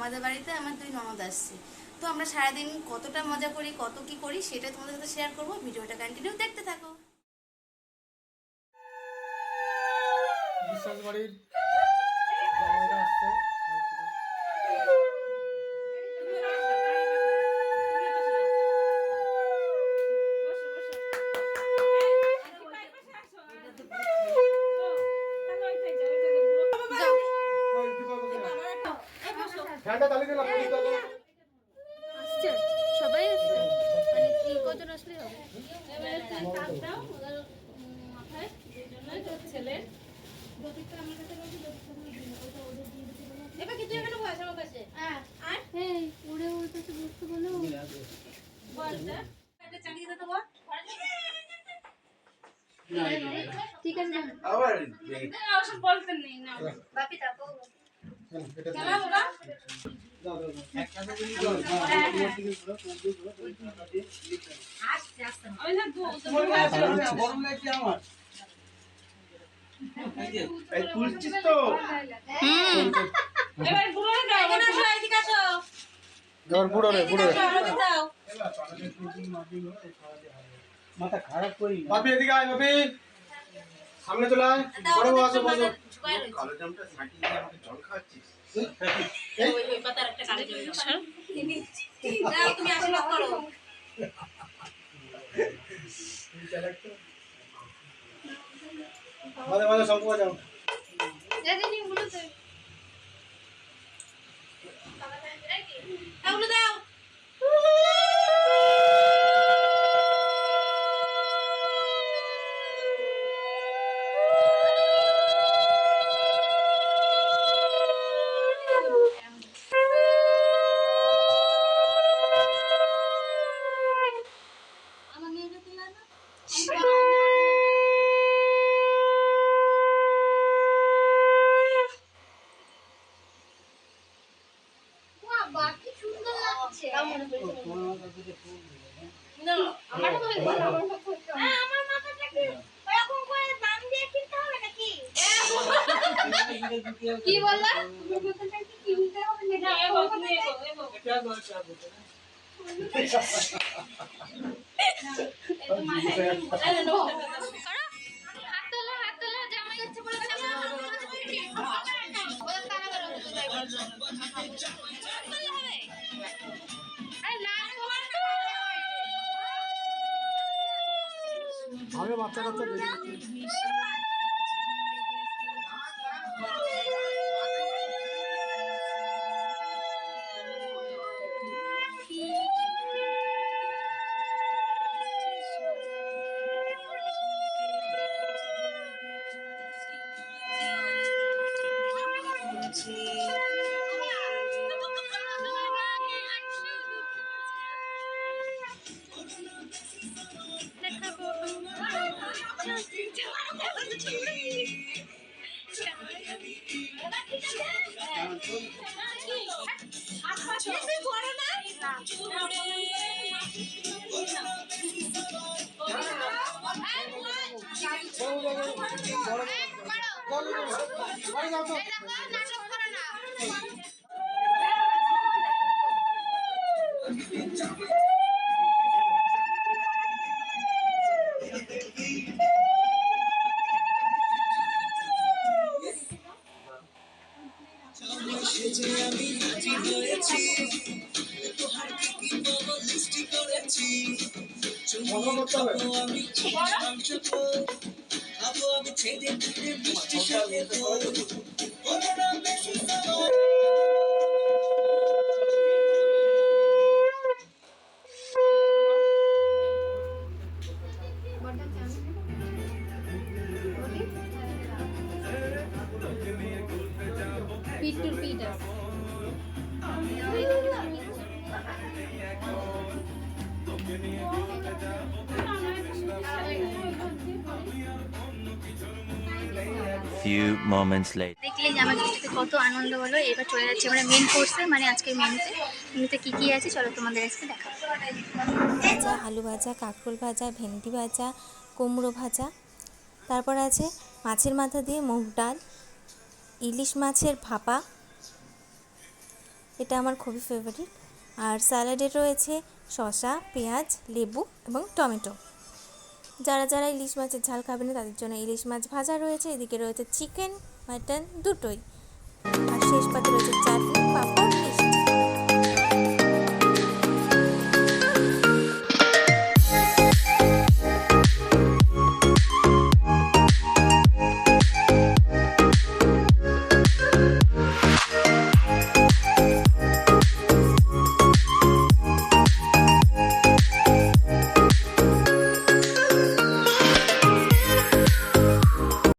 আমাদের বাড়িতে আমার 2 ননদ আসছে। তো আমরা সারাদিন কতটা মজা করি, কত কি করি সেটা তোমাদের সাথে শেয়ার করব। ভিডিওটা কন্টিনিউ দেখতে থাকো। বিশ্বাস বাড়ির জামাইরা আসছে। ফ্যানটা চালিয়ে দিলাম আসছে, সবাই আসছে। মানে কি কজন আসলে হবে? এবারে তুই কাজ দাও ওদের মাথায়, দুজনের তোর ছেলের জ্যোতিকা আমার কাছে বলছি, জ্যোতিকা তুমি দিন ওটা ওদের দিয়ে দিতে বলো। এবার কি তুই এখানে বস আমার কাছে? হ্যাঁ আর এই ওরে ওর কাছে বসতে বলো। বলটা এটা চালিয়ে দিতে বল। ঠিক আছে আবার ওসব বলতে নেই না বাপি থাকো চলা বাবা মাথা খারাপ করি বাপি এদিকে আয় বাপি সামনে চলে আয় বড় বড় আছে বসো কালো জামটা ছাটিয়ে দিয়ে আমাকে জল খাওয়াচ্ছিস ওই পাতার একটা কাটে দিও দাও তুমি আশীর্বাদ করো মাঝে মাঝে শঙ্কু বাজাও দিদি বলো তো এগুলো দাও আমার মেয়েকে তুলে না বাকি সুন্দর লাগছে না আমারটা তো ভালো আমার মাথাটাকে এরকম করে দাম দিয়ে কিনতে হবে নাকি কি বললা আমার মাথাটাকে কিনতে হবে নাকি এগো তুমি এগো হাত তোলো জামাই হচ্ছে বলে আমি বাচ্চা কাচ্চা দেখি পিটুর পিট আছে Few moments later. দেখলে যে আমার গিফটে কত আনন্দ হলো। এবার চলে যাচ্ছে আমরা মেন কোর্সে, মানে আজকের মেনুতে কী কী আছে চলো তোমাদের আজকে দেখাবো। ভাজা, আলু ভাজা, কাঁকরোল ভাজা, ভেন্ডি ভাজা, কুমড়ো ভাজা, তারপর আছে মাছের মাথা দিয়ে মুগ ডাল, ইলিশ মাছের ভাপা, এটা আমার খুবই ফেভারিট। আর স্যালাডে রয়েছে শসা, পেঁয়াজ, লেবু এবং টমেটো। যারা যারা ইলিশ মাছের ঝাল খাবে না তাদের জন্য ইলিশ মাছ ভাজা রয়েছে, এদিকে রয়েছে চিকেন, মাটন দুটোই। আর শেষ পাতে রয়েছে চাটনি, পাঁপড়,